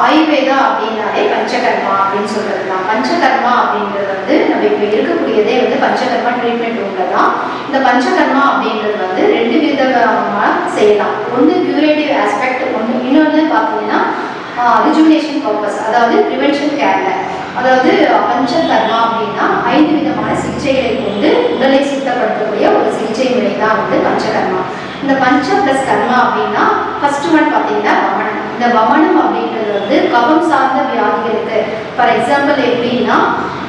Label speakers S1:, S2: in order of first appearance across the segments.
S1: ஆயுர்வேதா அப்படின்னாலே பஞ்சகர்மா அப்படின்னு சொல்றது தான். பஞ்சகர்மா அப்படின்றது வந்து நம்ம இப்போ இருக்கக்கூடியதே வந்து பஞ்சகர்மா ட்ரீட்மெண்ட் ரூம்ல தான். இந்த பஞ்சகர்மா அப்படின்றது வந்து ரெண்டு விதமாக செய்யலாம். ஒன்று கியூரேட்டிவ் ஆஸ்பெக்ட், இன்னொன்று பார்த்தீங்கன்னா ரிஜுவினேஷன் பர்பஸ், அதாவது ப்ரிவென்ஷன் கேர்ல. அதாவது பஞ்சகர்மா அப்படின்னா 5 விதமான சிகிச்சைகளை கொண்டு உடலை சுத்தப்படுத்தக்கூடிய ஒரு சிகிச்சை முறை தான் வந்து பஞ்சகர்மா. இந்த பஞ்ச பிளஸ் கர்மா அப்படின்னா ஃபர்ஸ்ட் ஒன் பார்த்தீங்கன்னா வமனம். இந்த வமனம் அப்படின்றது வந்து கபம் சார்ந்த வியாதிகளுக்கு, ஃபார் எக்ஸாம்பிள் எப்படின்னா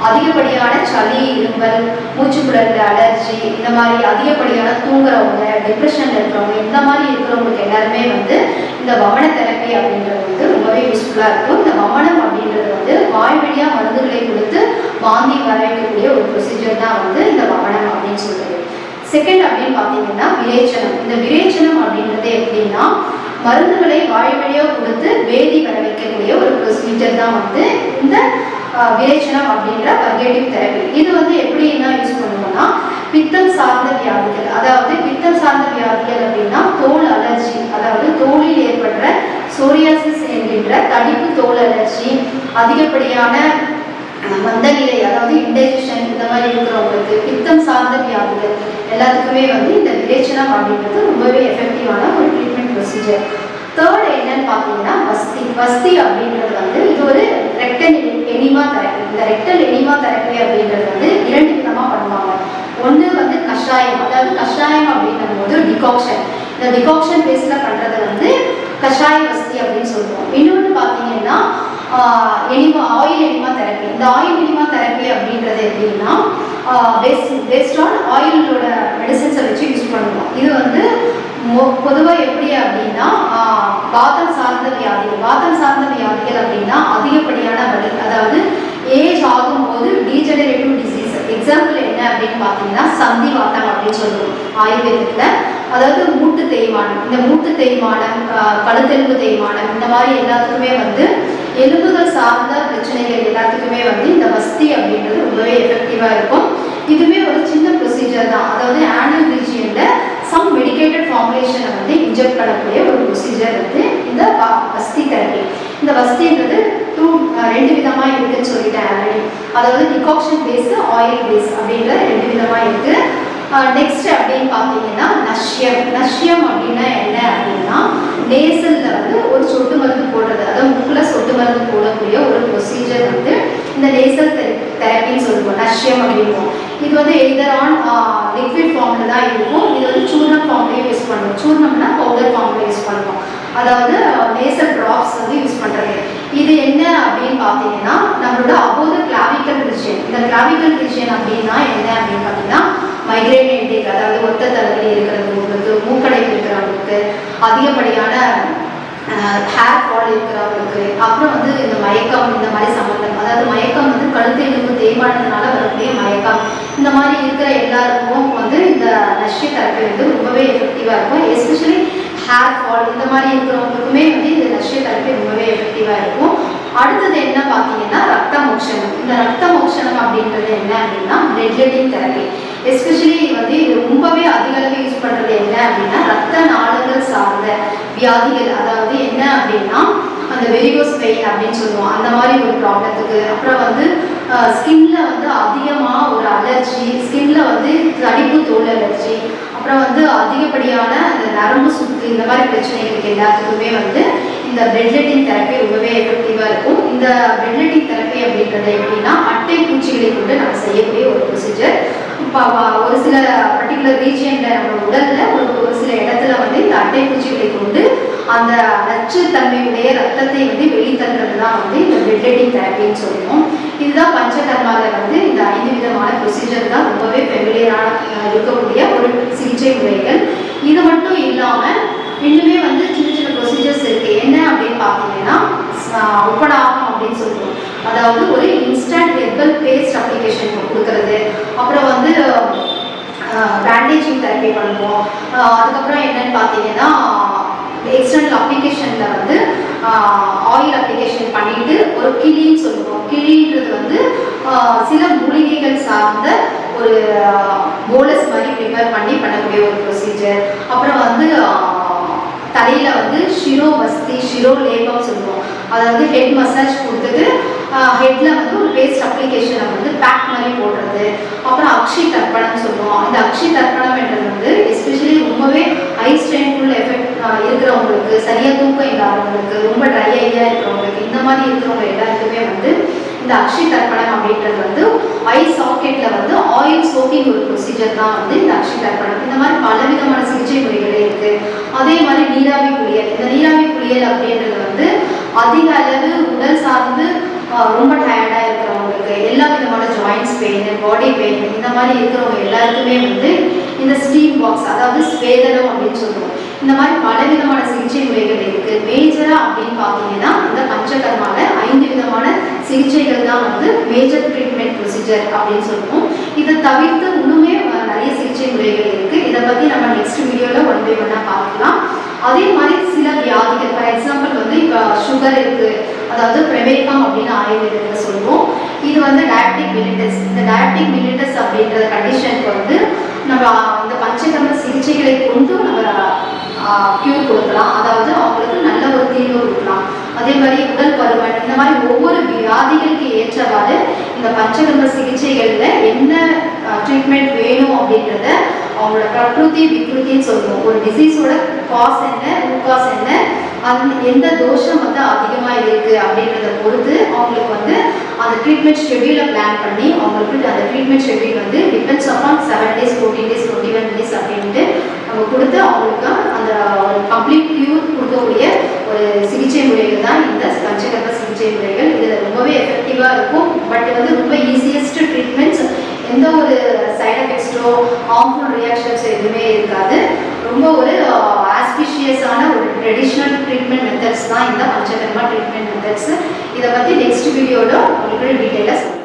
S1: அதிகப்படியான சளி, இருமல், மூச்சுக்குழல் அலர்ஜி, இந்த மாதிரி அதிகப்படியான தூங்குறவங்க, டிப்ரெஷன்ல இருக்கிறவங்க, இந்த மாதிரி இருக்கிறவங்களுக்கு எல்லாருமே வந்து இந்த வமன தெரப்பி அப்படின்றது வந்து ரொம்பவே யூஸ்ஃபுல்லாக இருக்கும். இந்த வமனம் அப்படின்றது வந்து வாய் வழியாக மருந்துகளை கொடுத்து வாந்தி வர வைக்கக்கூடிய ஒரு ப்ரொசீஜர் தான் வந்து இந்த வமனம் அப்படின்னு சொல்றது. செகண்ட் அப்படின்னு பார்த்தீங்கன்னா விரேச்சனம். இந்த விரேச்சனம் அப்படின்றது எப்படின்னா மருந்துகளை வாய் வழியாக கொடுத்து வேதி வர வைக்கக்கூடிய ஒரு ப்ரொசீஜர் தான் வந்து இந்த விரேச்சனம் அப்படின்ற பர்கேட்டிவ் தெரப்பி. இது வந்து எப்படி என்ன யூஸ் பண்ணுவோம்னா பித்தம் சார்ந்த வியாதிகள், அதாவது பித்தம் சார்ந்த வியாதிகள் அப்படின்னா தோல் அலர்ஜி, அதாவது தோலில் ஏற்படுற சோரியாசிஸ் என்கின்ற தடிப்பு தோல் அலர்ஜி, அதிகப்படியான மந்தநிலை, அதாவது இன்டைஜஷன், இந்த மாதிரி இருக்கிறவங்களுக்கு பித்தம் சார்ந்த வியாதிகள் எல்லாத்துக்குமே வந்து இந்த விரேச்சனம் அப்படின்றது ரொம்பவே எஃபெக்டிவான ஒரு ட்ரீட்மெண்ட் ப்ரொசீஜர். தேர்ட் என்னன்னு பார்த்தீங்கன்னா வஸ்தி அப்படின்றது வந்து இது ஒரு ரெக்டல் எனிமா தெரப்பி. இந்த ரெக்டல் எனிமா தெரப்பி அப்படின்றது வந்து 2 விதமாக பண்ணுவாங்க. ஒன்று வந்து கஷாயம், அதாவது கஷாயம் அப்படின்னும் போது டிகாக்ஷன். இந்த டிகாக்ஷன் பேஸில் பண்ணுறது வந்து கஷாய வஸ்தி அப்படின்னு சொல்லுவோம். இன்னொன்று பார்த்தீங்கன்னா ஆயில் எனிமா தெரப்பி. இந்த ஆயில் எனிமா தெரப்பி அப்படின்றது எப்படின்னா பேஸ்ட் ஆன் ஆயிலோட மெடிசன்ஸை வச்சு யூஸ் பண்ணுவோம். இது வந்து பொதுவாக எப்படி அப்படின்னா வாதம் சார்ந்த வியாதிகள் அப்படின்னா அதிகப்படியான வலி, அதாவது ஏஜ் ஆகும்போது டீஜெனரேட்டிவ் டிசீஸ். எக்ஸாம்பிள் என்ன அப்படின்னு பார்த்தீங்கன்னா சந்தி வாத்தம் அப்படின்னு சொல்லுவோம் ஆயுர்வேதத்தில். அதாவது மூட்டு தேய்மானம், இந்த மூட்டு தேய்மானம், கழுத்தெலும்பு தேய்மானம், இந்த மாதிரி எல்லாத்துக்குமே வந்து எலும்புகள் சார்ந்த பிரச்சனைகள் எல்லாத்துக்குமே வந்து இந்த வஸ்தி அப்படின்றது ரொம்பவே எஃபெக்டிவாக இருக்கும். இதுவே ஒரு சின்ன ப்ரொசீஜர் தான். அதாவது ஆனல் ரீஜியனில் சம் மெடிக்கேட்டட் ஃபார்முலேஷனை வந்து இன்ஜெக்ட் பண்ணக்கூடிய ஒரு ப்ரொசீஜர் வந்து இந்த வஸ்தி தெரப்பி. இந்த வஸ்தின்றது 2 விதமாக இருக்குதுன்னு சொல்லிட்டேன் ஆல்ரெடி. அதாவது டிகாக்ஷன் பேஸு, ஆயில் பேஸ் அப்படின்ற 2 விதமாக இருக்குது. நெக்ஸ்ட் அப்படின்னு பார்த்தீங்கன்னா நஷ்யம் அப்படின்னா என்ன அப்படின்னா நேசலில் வந்து ஒரு சொட்டு மருந்து போடுறது, அதாவது மூக்கில் சொட்டு மருந்து போடக்கூடிய ஒரு ப்ரொசீஜர் வந்து இந்த நேசல் தெரப்பின்னு சொல்லுவோம், நஷ்யம் அப்படின்வோம். இது வந்து எய்தர் ஆன் லிக்விட் ஃபார்மில் தான் இருக்கும். இது வந்து சூர்ணம் ஃபார்ம்லேயும் யூஸ் பண்ணுவோம். சூர்ணம்னா பவுடர் ஃபார்மில் யூஸ் பண்ணுவோம். அதாவது நேசல் ட்ராப்ஸ் வந்து யூஸ் பண்ணுறது. இது என்ன அப்படின்னு பார்த்தீங்கன்னா நம்மளோட அப்போது கிளாவிக்கல் ரீஜியன். இந்த கிளாவிக்கல் ரீஜியன் அப்படின்னா என்ன அப்படின்னு பார்த்தீங்கன்னா மைக்ரேன் ஹெட்டேக், அதாவது ஒத்த தலைவலி இருக்கிறவங்களுக்கு, மூக்கடைப்பு இருக்கிறவங்களுக்கு, அதிகப்படியான ஹேர் ஃபால் இருக்கிறவங்களுக்கு, அப்புறம் வந்து இந்த மயக்கம், இந்த மாதிரி சம்மந்தம், அதாவது மயக்கம் வந்து கழுத்து எலும்பு தேய்மானத்தினால வரக்கூடிய மயக்கம், இந்த மாதிரி இருக்கிற எல்லாருக்கும் வந்து இந்த நஷ்ய தெரப்பி வந்து ரொம்பவே எஃபெக்டிவாக இருக்கும். எஸ்பெஷலி ஹேர் ஃபால் இந்த மாதிரி இருக்கிறவங்களுக்குமே வந்து இந்த நஷ்ய தெரப்பி ரொம்பவே எஃபெக்டிவாக இருக்கும். அடுத்தது என்ன பார்த்தீங்கன்னா ரத்த மோட்சனம். இந்த ரத்த மோட்சனம் அப்படின்றது என்ன அப்படின்னா பிளட் லெட்டிங் தெரப்பி. எஸ்பெஷலி வந்து இது ரொம்பவே அதிக அளவு யூஸ் பண்ணுறது என்ன அப்படின்னா ரத்த நாளங்கள் சார்ந்த வியாதிகள், அதாவது என்ன அப்படின்னா அந்த வெரிகோஸ் வெயின் அப்படின்னு சொல்லுவோம், அந்த மாதிரி ஒரு ப்ராப்ளத்துக்கு. அப்புறம் வந்து ஸ்கின்ல வந்து அதிகமாக ஒரு அலர்ஜி, ஸ்கின்ல வந்து தடிப்பு தோல் அலர்ஜி, அப்புறம் வந்து அதிகப்படியான அந்த நரம்பு சுத்து, இந்த மாதிரி பிரச்சனைகளுக்கு எல்லாத்துக்குமே வந்து இந்த பிளட் லெட்டிங் தெரப்பி ரொம்பவே எஃபெக்டிவாக இருக்கும். இந்த பிளட் லெட்டிங் தெரப்பி அப்படின்றது எப்படின்னா அட்டை பூச்சிகளை கொண்டு நம்ம செய்யக்கூடிய ஒரு ப்ரொசீஜர். இப்போ ஒரு சில பர்டிகுலர் ரீஜியனில் நம்ம உடலில் ஒரு சில இடத்துல வந்து இந்த அட்டை பூச்சிகளை கொண்டு அந்த நச்சுத்தன்மையுடைய ரத்தத்தை வந்து வெளித்தள்ளுறது தான் வந்து இந்த பிளட் லெட்டிங் தெரப்பின்னு சொல்லுவோம். இதுதான் பஞ்சகர்மாவில் வந்து இந்த 5 விதமான ப்ரொசீஜர் தான் ரொம்பவே ஃபெமிலியரான இருக்கக்கூடிய ஒரு சிகிச்சை முறைகள். இது மட்டும் இல்லாமல் இன்னுமே வந்து சின்ன சின்ன ப்ரொசீஜர்ஸ் இருக்குது. என்ன அப்படின்னு பார்த்தீங்கன்னா உப்படாகம் அப்படின்னு சொல்லுவோம். அதாவது ஒரு இன்ஸ்டன்ட் ஹெர்பல் பேஸ்ட் அப்ளிகேஷன் கொடுக்கறது. அப்புறம் வந்து பேண்டேஜிங் தெரப்பி பண்ணுவோம். அதுக்கப்புறம் என்னன்னு பார்த்தீங்கன்னா எக்ஸ்டர்னல் அப்ளிகேஷனில் வந்து ஆயில் அப்ளிகேஷன் பண்ணிட்டு ஒரு கிளின்னு சொல்லுவோம். கிளின்றது வந்து சில மூலிகைகள் சார்ந்த ஒரு போலஸ் மாதிரி ப்ரிப்பேர் பண்ணி பண்ணக்கூடிய ஒரு ப்ரொசீஜர். அப்புறம் வந்து தலையில் வந்து ஷிரோ லேபம் சொல்லுவோம். அதாவது ஹெட் மசாஜ் கொடுத்துட்டு ஹெட்டில் வந்து ஒரு பேஸ்ட் அப்ளிகேஷனை வந்து பேக் மாதிரி போடுறது. அப்புறம் அக்ஷி தர்ப்பணம் சொல்லுவோம். இந்த அக்ஷி தர்ப்பணம் என்றது வந்து எஸ்பெஷலி ரொம்பவே ஹை ஸ்ட்ரென்த்ஃபுல் எஃபெக்ட் இருக்கிறவங்களுக்கு, சரியாக தூக்கம் இல்லாதவங்களுக்கு, ரொம்ப ட்ரை ஐயாக இருக்கிறவங்களுக்கு, இந்த மாதிரி இருக்கிறவங்க எல்லாருக்குமே வந்து இந்த அக்ஷி தர்ப்பணம் அப்படின்றது வந்து ஐ சாக்கெட்டில் வந்து ஆயில் சோக்கிங் ஒரு ப்ரொசீஜர் தான் வந்து இந்த அக்ஷி தர்ப்பணம். இந்த மாதிரி பலவிதமான சிகிச்சை முறைகளே இருக்குது. அதே மாதிரி நீராவி குளியல். இந்த நீராவி குளியல் அப்படின்றது வந்து அதிக அளவு உடல் சார்ந்து ரொம்ப டயர்டாக இருக்கிறவங்களுக்கு, எல்லா விதமான ஜாயின்ட்ஸ் பெயின், பாடி பெயின் இந்த மாதிரி இருக்கிறவங்க எல்லாருக்குமே வந்து இந்த ஸ்டீம் பாக்ஸ், அதாவது ஸ்வேதனம் அப்படின்னு சொல்லுவோம். இந்த மாதிரி பலவிதமான சிகிச்சை முறைகள் இருக்குது. மேஜராக அப்படின்னு பார்த்தீங்கன்னா இந்த பஞ்சகர்மாவில் 5 விதமான சிகிச்சைகள் தான் வந்து மேஜர் ட்ரீட்மெண்ட் ப்ரொசீஜர் அப்படின்னு சொல்லுவோம். இதை தவிர்த்து இன்னுமே நிறைய சிகிச்சை முறைகள் இருக்குது. இதை பற்றி நம்ம நெக்ஸ்ட் வீடியோவில் 1 by 1 பார்க்கலாம். அதே மாதிரி சில வியாதிகள், ஃபார் எக்ஸாம்பிள் வந்து இப்போ சுகர் இருக்குது, அதாவது பிரமேகம் அப்படின்னு ஆயுர்வேதத்தில் சொல்லுவோம். இது வந்து டயபெட்டிக் மிலிட்டஸ். இந்த டயபெட்டிக் மிலிட்டஸ் அப்படின்ற கண்டிஷனுக்கு வந்து நம்ம இந்த பஞ்சகர்ம சிகிச்சைகளை கொண்டு நம்ம க்யூர் கொடுக்கலாம். அதாவது அவங்களுக்கு நல்ல ஒரு தீர்வு கொடுக்கலாம். அதே மாதிரி உடல் பருமன், இந்த மாதிரி ஒவ்வொரு வியாதிகளுக்கு ஏற்றவாறு இந்த பஞ்சகர்ம சிகிச்சைகளில் என்ன ட்ரீட்மெண்ட் வேணும் அப்படின்றத அவங்களோட பிரகிருதி விக்ருத்தின்னு சொல்லுவோம். ஒரு டிசீஸோட காஸ் என்ன, ரூட் காஸ் என்ன, அது எந்த தோஷம் வந்து அதிகமாக இருக்குது அப்படின்றத பொறுத்து அவங்களுக்கு வந்து அந்த ட்ரீட்மெண்ட் ஷெட்யூலை பிளான் பண்ணி அவங்களுக்கு அந்த ட்ரீட்மெண்ட் ஷெட்யூல் வந்து depends upon 7 days, 14 days, 21 days அப்படின்ட்டு நம்ம கொடுத்து அவங்களுக்கு அந்த ஒரு கம்ப்ளீட் க்யூர் கொடுக்கக்கூடிய ஒரு சிகிச்சை முறைகள் தான் இந்த பஞ்சகர்ம சிகிச்சை முறைகள். இதில் ரொம்பவே எஃபெக்டிவாக இருக்கும். பட் வந்து ரொம்ப ஈஸியஸ்ட் ட்ரீட்மெண்ட்ஸ், எந்த ஒரு சைட் எஃபெக்ட்ஸோ ஹார்ம்ஃபுல் ரியாக்ஷன்ஸ் எதுவுமே இருக்காது. ரொம்ப ஒரு ஆஸ்பிஷியஸான ஒரு ட்ரெடிஷ்னல் ட்ரீட்மெண்ட் மெத்தட்ஸ் தான் இந்த பஞ்சகர்மா ட்ரீட்மெண்ட் மெத்தட்ஸ். இதை பற்றி நெக்ஸ்ட் வீடியோவில் உங்களுக்கு டீட்டெயிலாக சொல்லுங்கள்.